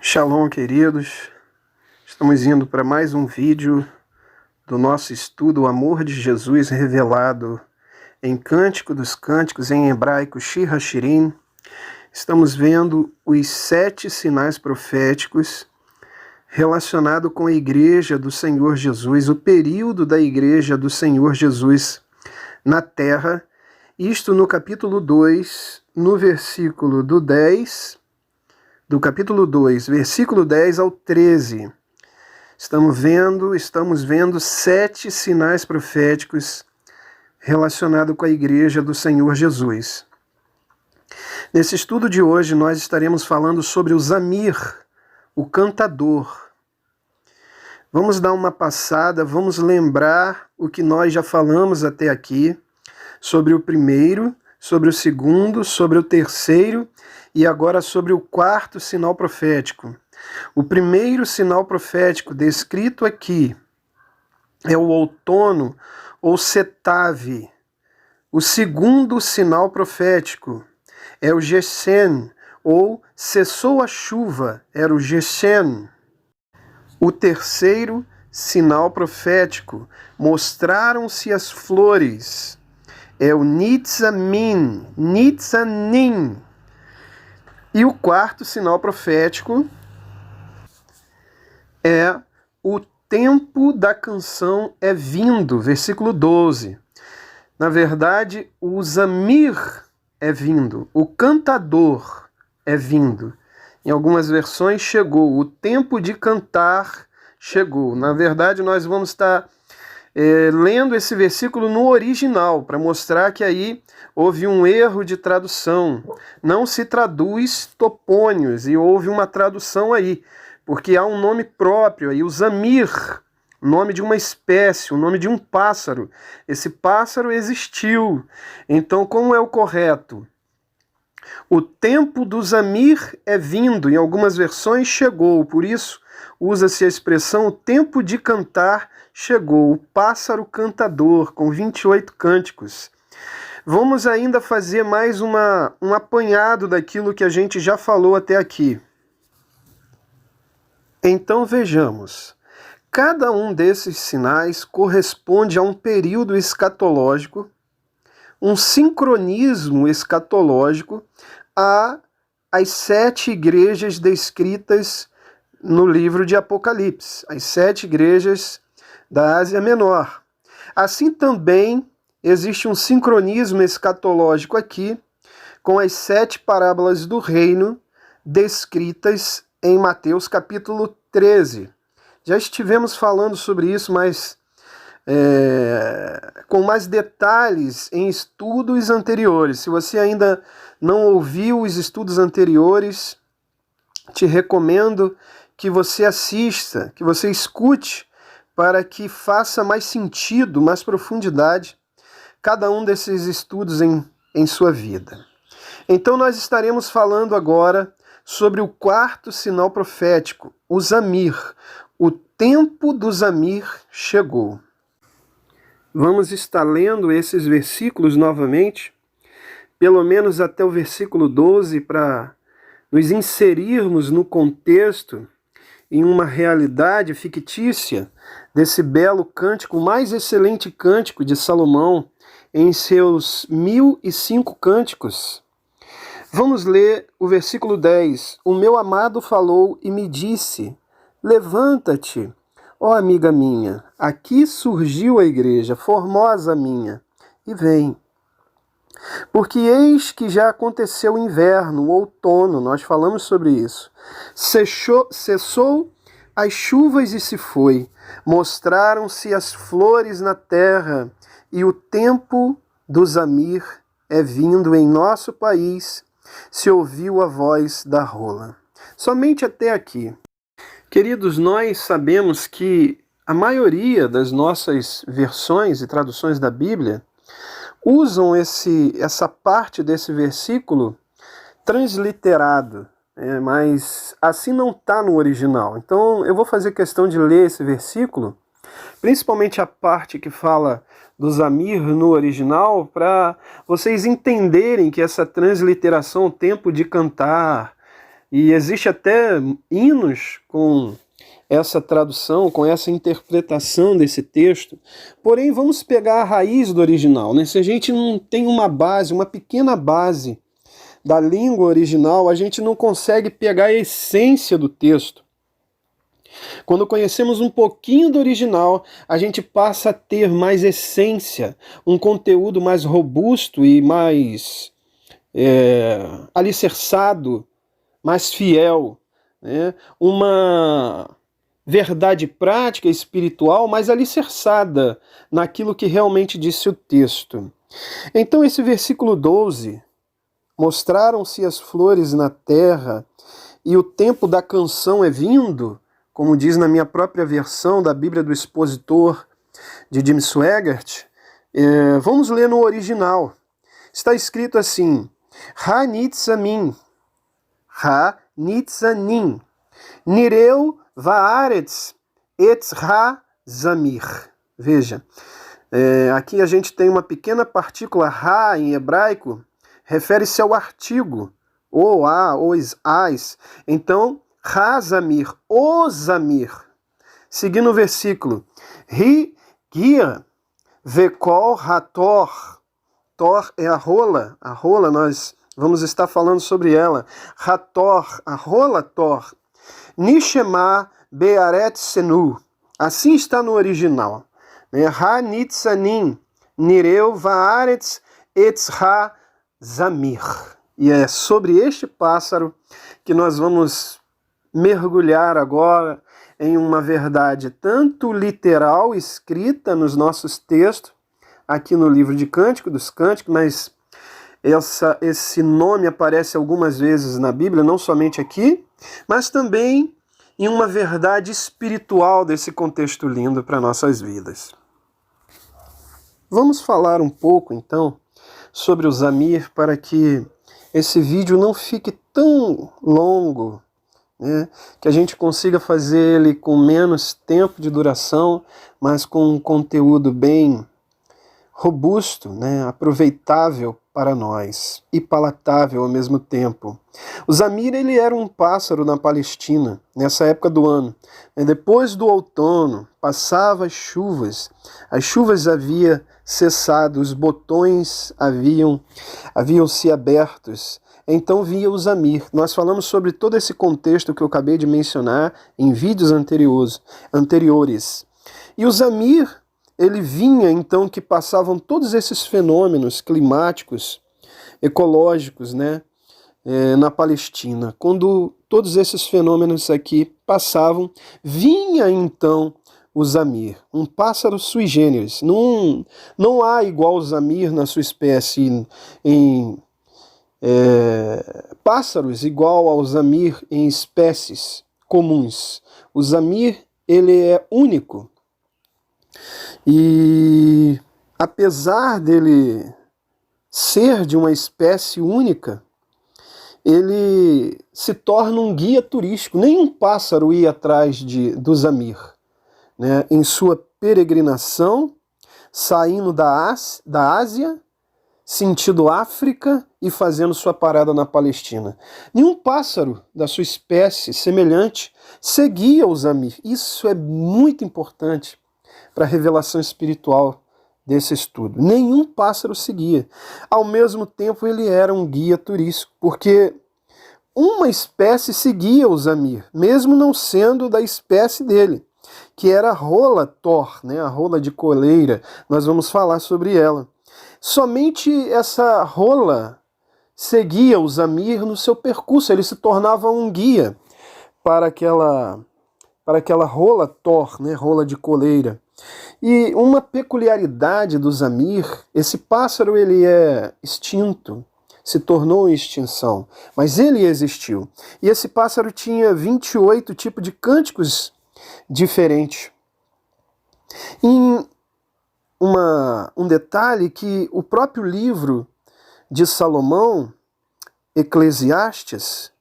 Shalom, queridos. Estamos indo para mais um vídeo do nosso estudo O Amor de Jesus revelado em Cântico dos Cânticos, em hebraico Shir HaShirim. Estamos vendo os 7 sinais proféticos relacionados com a Igreja do Senhor Jesus, o período da Igreja do Senhor Jesus na Terra. Isto no capítulo 2, no versículo do capítulo 2, versículo 10 ao 13. Estamos vendo 7 sinais proféticos relacionados com a Igreja do Senhor Jesus. Nesse estudo de hoje, nós estaremos falando sobre o Zamir, o cantador. Vamos dar uma passada, vamos lembrar o que nós já falamos até aqui, sobre o primeiro, sobre o segundo, sobre o terceiro e agora sobre o 4º sinal profético. O primeiro sinal profético descrito aqui é o outono ou setave. O segundo sinal profético é o Geshen, ou cessou a chuva, era o Geshen. O terceiro sinal profético, mostraram-se as flores, é o Nitzamin, Nitzanim. E o 4º sinal profético é o tempo da canção é vindo, versículo 12. Na verdade, o Zamir é vindo, o cantador é vindo. Em algumas versões chegou, o tempo de cantar chegou. Na verdade, nós vamos estar lendo esse versículo no original, para mostrar que aí houve um erro de tradução. Não se traduz topônios, e houve uma tradução aí, porque há um nome próprio aí, o Zamir, o nome de uma espécie, o nome de um pássaro. Esse pássaro existiu. Então, como é o correto? O tempo do Zamir é vindo, em algumas versões chegou, por isso usa-se a expressão o tempo de cantar chegou, o pássaro cantador, com 28 cânticos. Vamos ainda fazer mais um apanhado daquilo que a gente já falou até aqui. Então vejamos, cada um desses sinais corresponde a um período escatológico, um sincronismo escatológico às 7 igrejas descritas no livro de Apocalipse, as 7 igrejas da Ásia Menor. Assim também existe um sincronismo escatológico aqui com as 7 parábolas do reino descritas em Mateus capítulo 13. Já estivemos falando sobre isso, mas com mais detalhes em estudos anteriores. Se você ainda não ouviu os estudos anteriores, te recomendo que você assista, que você escute, para que faça mais sentido, mais profundidade, cada um desses estudos em sua vida. Então nós estaremos falando agora sobre o 4º sinal profético, o Zamir. O tempo do Zamir chegou. Vamos estar lendo esses versículos novamente, pelo menos até o versículo 12, para nos inserirmos no contexto, em uma realidade fictícia desse belo cântico, o mais excelente cântico de Salomão, em seus 1005 cânticos. Vamos ler o versículo 10. O meu amado falou e me disse, levanta-te, ó amiga minha, aqui surgiu a igreja, formosa minha, e vem. Porque eis que já aconteceu o inverno, o outono, nós falamos sobre isso. Cessou as chuvas e se foi. Mostraram-se as flores na terra, e o tempo do Zamir é vindo em nosso país, se ouviu a voz da rola. Somente até aqui. Queridos, nós sabemos que a maioria das nossas versões e traduções da Bíblia usam essa parte desse versículo transliterado, mas assim não está no original. Então eu vou fazer questão de ler esse versículo, principalmente a parte que fala do Zamir no original, para vocês entenderem que essa transliteração, o tempo de cantar, E existe até hinos com essa tradução, com essa interpretação desse texto. Porém, vamos pegar a raiz do original, né? Se a gente não tem uma base, uma pequena base da língua original, a gente não consegue pegar a essência do texto. Quando conhecemos um pouquinho do original, a gente passa a ter mais essência, um conteúdo mais robusto e mais alicerçado, mais fiel, né? Uma verdade prática, espiritual, mais alicerçada naquilo que realmente disse o texto. Então esse versículo 12, mostraram-se as flores na terra e o tempo da canção é vindo, como diz na minha própria versão da Bíblia do Expositor de Jim Swaggart. Vamos ler no original. Está escrito assim: Ha-nitzamin, Ha-nitzanin, Nireu vaaretz etzra zamir. Veja, aqui a gente tem uma pequena partícula ha em hebraico, refere-se ao artigo, ou a, os as. Então, ha zamir, o zamir. Seguindo o versículo, ri gia vekol hator. Tor é a rola nós vamos estar falando sobre ela. Hator, a rola Tor. Nishema bearet senu. Assim está no original. Ha-nitzanin, nireu vaaretz etzra zamir. E é sobre este pássaro que nós vamos mergulhar agora em uma verdade tanto literal, escrita nos nossos textos, aqui no livro de Cântico dos Cânticos, mas esse nome aparece algumas vezes na Bíblia, não somente aqui, mas também em uma verdade espiritual desse contexto lindo para nossas vidas. Vamos falar um pouco, então, sobre o zamir para que esse vídeo não fique tão longo, né? Que a gente consiga fazer ele com menos tempo de duração, mas com um conteúdo bem robusto, né? Aproveitável para nós e palatável ao mesmo tempo. O zamir, ele era um pássaro na Palestina, nessa época do ano. Depois do outono, passava as chuvas haviam cessado, os botões haviam se abertos. Então via o zamir. Nós falamos sobre todo esse contexto que eu acabei de mencionar em vídeos anteriores. E o zamir, ele vinha, então, que passavam todos esses fenômenos climáticos, ecológicos, né, na Palestina. Quando todos esses fenômenos aqui passavam, vinha, então, o zamir, um pássaro sui generis. Não há igual o zamir na sua espécie em pássaros igual ao zamir em espécies comuns. O zamir, ele é único. E apesar dele ser de uma espécie única, ele se torna um guia turístico. Nenhum pássaro ia atrás do zamir, né? Em sua peregrinação, saindo da Ásia, sentido África e fazendo sua parada na Palestina. Nenhum pássaro da sua espécie semelhante seguia o zamir. Isso é muito importante para a revelação espiritual desse estudo. Nenhum pássaro seguia. Ao mesmo tempo, ele era um guia turístico, porque uma espécie seguia o zamir, mesmo não sendo da espécie dele, que era a rola Tor, né? A rola de coleira. Nós vamos falar sobre ela. Somente essa rola seguia o zamir no seu percurso, ele se tornava um guia para aquela rola Tor, né? Rola de coleira. E uma peculiaridade do zamir, esse pássaro, ele é extinto, se tornou em extinção, mas ele existiu. E esse pássaro tinha 28 tipos de cânticos diferentes. Um detalhe que o próprio livro de Salomão, Eclesiastes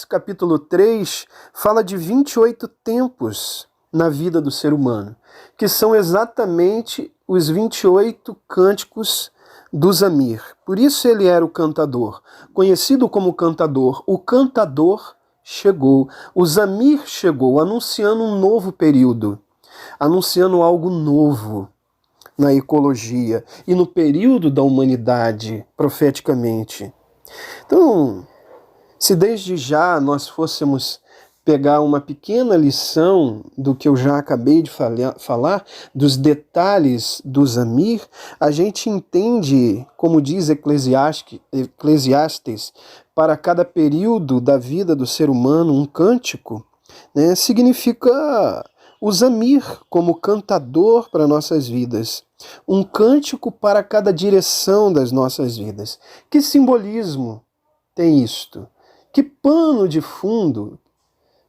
capítulo 3, fala de 28 tempos na vida do ser humano, que são exatamente os 28 cânticos do Zamir. Por isso ele era o cantador, conhecido como cantador. O cantador chegou, o Zamir chegou, anunciando um novo período, anunciando algo novo na ecologia e no período da humanidade, profeticamente. Então, se desde já nós fôssemos pegar uma pequena lição do que eu já acabei de falar, dos detalhes do Zamir, a gente entende, como diz Eclesiastes, para cada período da vida do ser humano, um cântico, né, significa o Zamir como cantador para nossas vidas, um cântico para cada direção das nossas vidas. Que simbolismo tem isto? Que pano de fundo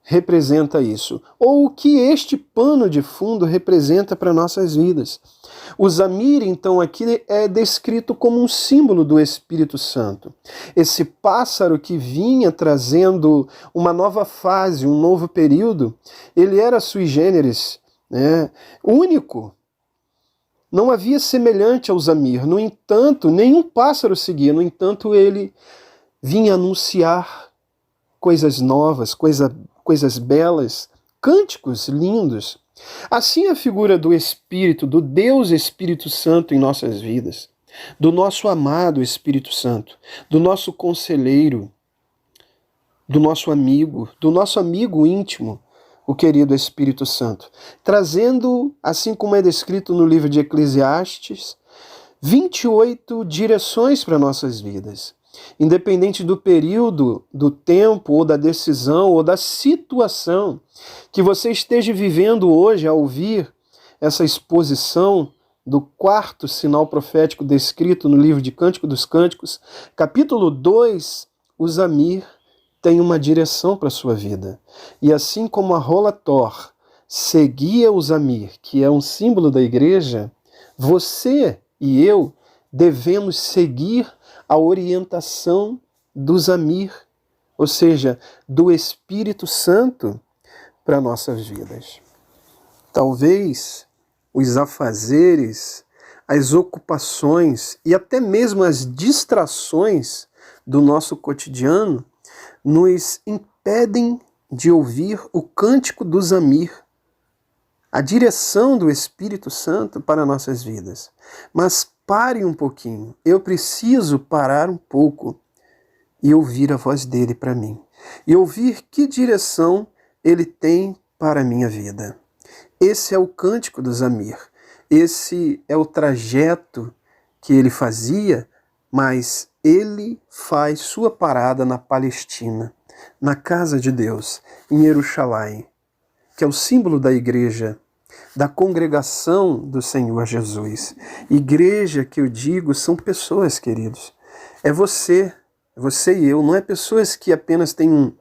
representa isso? Ou o que este pano de fundo representa para nossas vidas? O Zamir, então, aqui é descrito como um símbolo do Espírito Santo. Esse pássaro que vinha trazendo uma nova fase, um novo período, ele era sui generis, né? Único. Não havia semelhante ao Zamir. No entanto, nenhum pássaro seguia. No entanto, ele vinha anunciar coisas novas, coisas belas, cânticos lindos. Assim a figura do Espírito, do Deus Espírito Santo em nossas vidas, do nosso amado Espírito Santo, do nosso conselheiro, do nosso amigo íntimo, o querido Espírito Santo, trazendo, assim como é descrito no livro de Eclesiastes, 28 direções para nossas vidas. Independente do período, do tempo, ou da decisão, ou da situação que você esteja vivendo hoje ao ouvir essa exposição do quarto sinal profético descrito no livro de Cântico dos Cânticos, capítulo 2, o Zamir tem uma direção para a sua vida. E assim como a rola Thor seguia o Zamir, que é um símbolo da igreja, você e eu devemos seguir a orientação do Zamir, ou seja, do Espírito Santo para nossas vidas. Talvez os afazeres, as ocupações e até mesmo as distrações do nosso cotidiano nos impedem de ouvir o cântico do Zamir, a direção do Espírito Santo para nossas vidas. Mas pare um pouquinho, eu preciso parar um pouco e ouvir a voz dele para mim. E ouvir que direção ele tem para a minha vida. Esse é o cântico do Zamir. Esse é o trajeto que ele fazia, mas ele faz sua parada na Palestina, na casa de Deus, em Jerusalém, que é o símbolo da igreja, da congregação do Senhor Jesus. Igreja, que eu digo, são pessoas, queridos. É você e eu, não é pessoas que apenas têm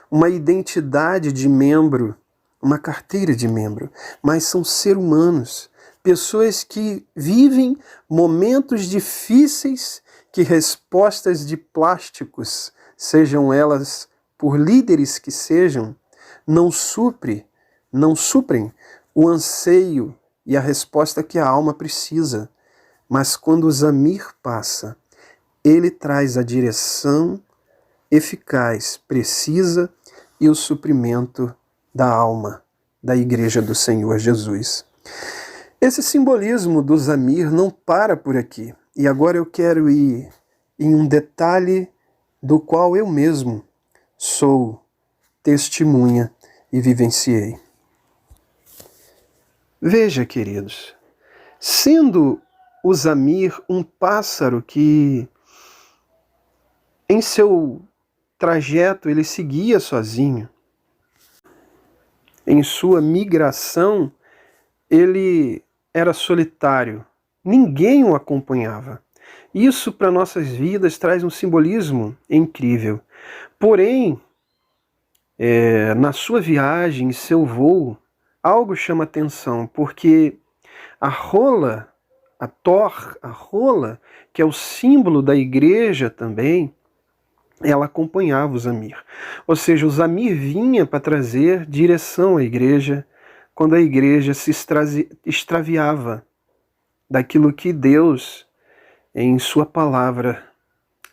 uma identidade de membro, uma carteira de membro, mas são seres humanos, pessoas que vivem momentos difíceis que respostas de plásticos, sejam elas por líderes que sejam, não suprem o anseio e a resposta que a alma precisa. Mas quando o Zamir passa, ele traz a direção eficaz, precisa e o suprimento da alma, da igreja do Senhor Jesus. Esse simbolismo do Zamir não para por aqui. E agora eu quero ir em um detalhe do qual eu mesmo sou testemunha e vivenciei. Veja, queridos, sendo o Zamir um pássaro que em seu trajeto ele seguia sozinho, em sua migração ele era solitário, ninguém o acompanhava. Isso para nossas vidas traz um simbolismo incrível. Porém, na sua viagem, em seu voo, algo chama atenção, porque a rola, a Thor, a rola, que é o símbolo da igreja também, ela acompanhava o Zamir. Ou seja, o Zamir vinha para trazer direção à igreja quando a igreja se extraviava daquilo que Deus em sua palavra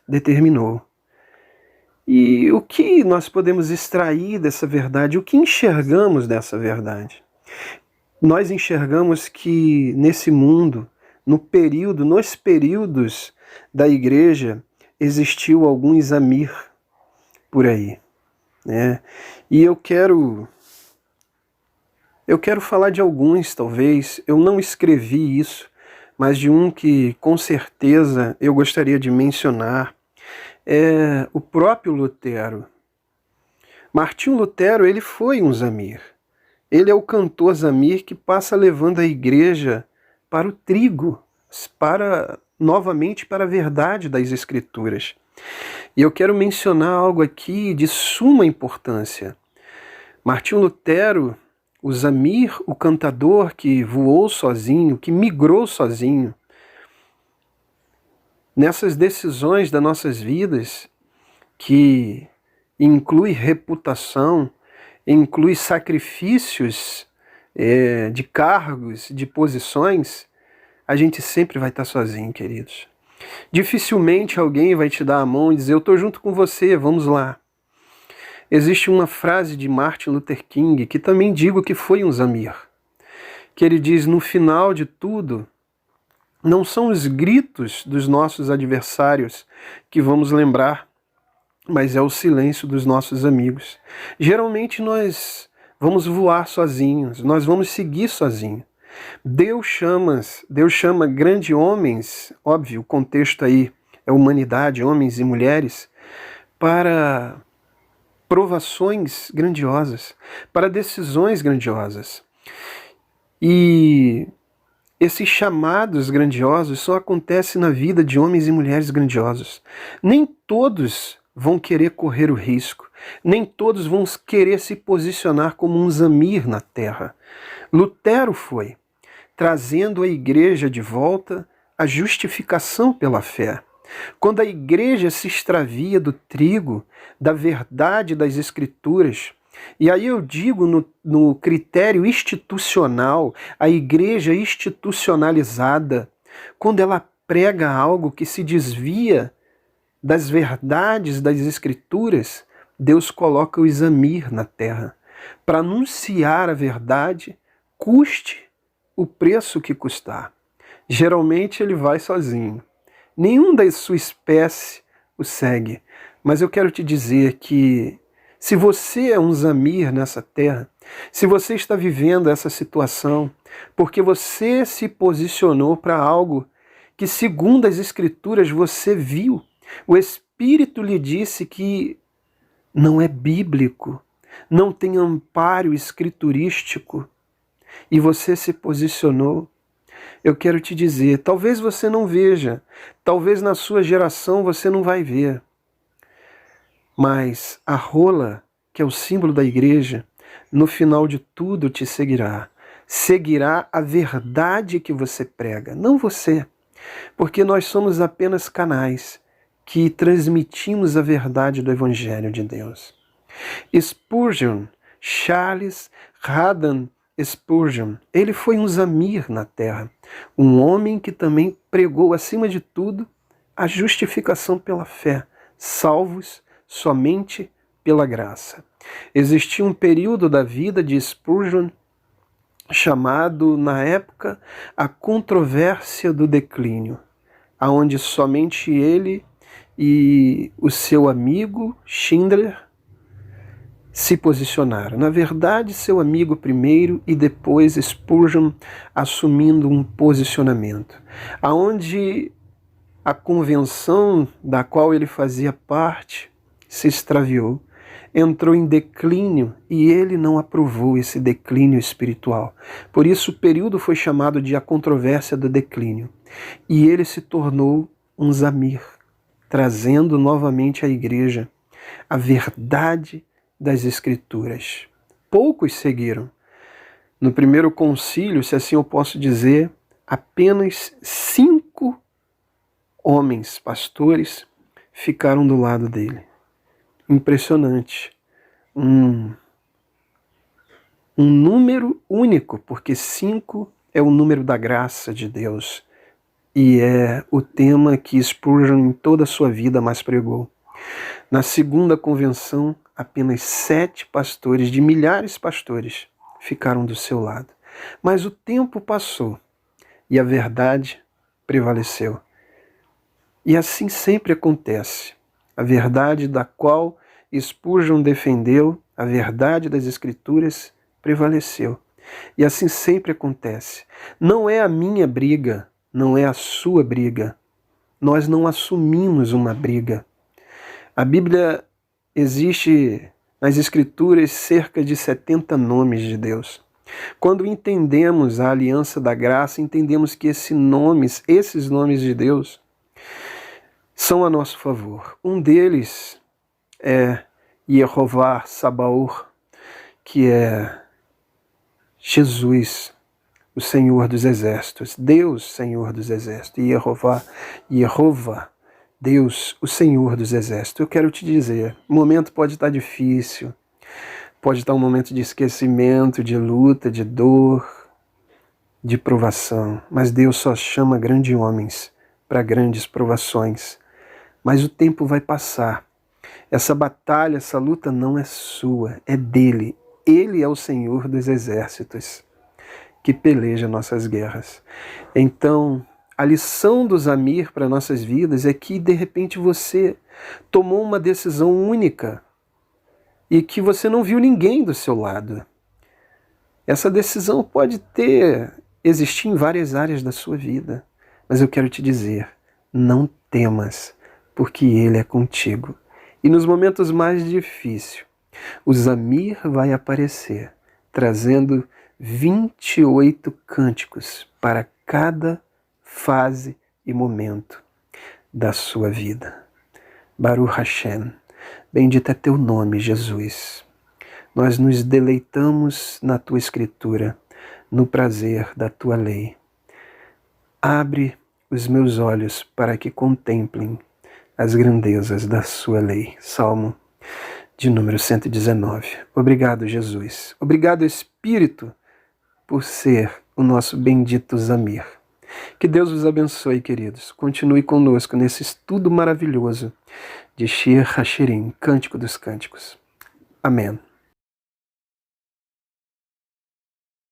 determinou. E o que nós podemos extrair dessa verdade? O que enxergamos dessa verdade? Nós enxergamos que nesse mundo, nos períodos da igreja, existiu algum Zamir por aí, né? E eu quero falar de alguns, talvez. Eu não escrevi isso, mas de um que com certeza eu gostaria de mencionar é o próprio Lutero. Martinho Lutero, ele foi um Zamir. Ele é o cantor Zamir que passa levando a igreja para o trigo, novamente para a verdade das Escrituras. E eu quero mencionar algo aqui de suma importância. Martinho Lutero, o Zamir, o cantador que voou sozinho, que migrou sozinho, nessas decisões das nossas vidas, que inclui reputação, inclui sacrifícios de cargos, de posições, a gente sempre vai estar sozinho, queridos. Dificilmente alguém vai te dar a mão e dizer, eu estou junto com você, vamos lá. Existe uma frase de Martin Luther King, que também digo que foi um Zamir, que ele diz, no final de tudo, não são os gritos dos nossos adversários que vamos lembrar, mas é o silêncio dos nossos amigos. Geralmente nós vamos voar sozinhos, nós vamos seguir sozinhos. Deus chama grandes homens, óbvio, o contexto aí é humanidade, homens e mulheres, para provações grandiosas, para decisões grandiosas. E esses chamados grandiosos só acontecem na vida de homens e mulheres grandiosos. Nem todos vão querer correr o risco, nem todos vão querer se posicionar como um Zamir na terra. Lutero foi, trazendo a igreja de volta à justificação pela fé. Quando a igreja se extravia do trigo, da verdade das Escrituras, e aí eu digo no critério institucional, a igreja institucionalizada, quando ela prega algo que se desvia das verdades das Escrituras, Deus coloca o Zamir na terra para anunciar a verdade, custe o preço que custar. Geralmente ele vai sozinho. Nenhum da sua espécie o segue. Mas eu quero te dizer que se você é um Zamir nessa terra, se você está vivendo essa situação, porque você se posicionou para algo que, segundo as Escrituras, você viu, o Espírito lhe disse que não é bíblico, não tem amparo escriturístico, e você se posicionou, eu quero te dizer, talvez você não veja, talvez na sua geração você não vai ver, mas a rola, que é o símbolo da igreja, no final de tudo te seguirá. Seguirá a verdade que você prega, não você, porque nós somos apenas canais que transmitimos a verdade do Evangelho de Deus. Spurgeon, Charles Haddon Spurgeon, ele foi um Zamir na terra, um homem que também pregou, acima de tudo, a justificação pela fé, salvos somente pela graça. Existia um período da vida de Spurgeon chamado, na época, a controvérsia do declínio, aonde somente ele e o seu amigo Schindler se posicionaram. Na verdade, seu amigo primeiro e depois Spurgeon assumindo um posicionamento, aonde a convenção da qual ele fazia parte se extraviou, entrou em declínio e ele não aprovou esse declínio espiritual. Por isso o período foi chamado de a controvérsia do declínio. E ele se tornou um Zamir, trazendo novamente à igreja a verdade das Escrituras. Poucos seguiram. No primeiro concílio, se assim eu posso dizer, apenas 5 homens, pastores, ficaram do lado dele. Impressionante. Um número único, porque 5 é o número da graça de Deus. e é o tema que Spurgeon em toda a sua vida mais pregou. Na segunda convenção, apenas 7 pastores de milhares de pastores ficaram do seu lado. Mas o tempo passou e a verdade prevaleceu. E assim sempre acontece. A verdade da qual Spurgeon defendeu, a verdade das Escrituras, prevaleceu. E assim sempre acontece. Não é a minha briga, não é a sua briga. Nós não assumimos uma briga. A Bíblia existe nas Escrituras cerca de 70 nomes de Deus. Quando entendemos a aliança da graça, entendemos que esses nomes de Deus são a nosso favor. Um deles é Yehová Sabaoth, que é Jesus, o Senhor dos Exércitos, Deus, Senhor dos Exércitos, Yehová, Deus, o Senhor dos Exércitos. Eu quero te dizer, o momento pode estar difícil, pode estar um momento de esquecimento, de luta, de dor, de provação, mas Deus só chama grandes homens para grandes provações. Mas o tempo vai passar. Essa batalha, essa luta não é sua, é dele. Ele é o Senhor dos Exércitos que peleja nossas guerras. Então, a lição do Zamir para nossas vidas é que, de repente, você tomou uma decisão única e que você não viu ninguém do seu lado. Essa decisão pode existir em várias áreas da sua vida, mas eu quero te dizer, não temas, porque Ele é contigo. E nos momentos mais difíceis, o Zamir vai aparecer, trazendo 28 cânticos para cada fase e momento da sua vida. Baruch Hashem, bendito é teu nome, Jesus. Nós nos deleitamos na tua Escritura, no prazer da tua lei. Abre os meus olhos para que contemplem as grandezas da sua lei. Salmo de número 119. Obrigado, Jesus. Obrigado, Espírito, por ser o nosso bendito Zamir. Que Deus vos abençoe, queridos. Continue conosco nesse estudo maravilhoso de Shir HaShirim, Cântico dos Cânticos. Amém.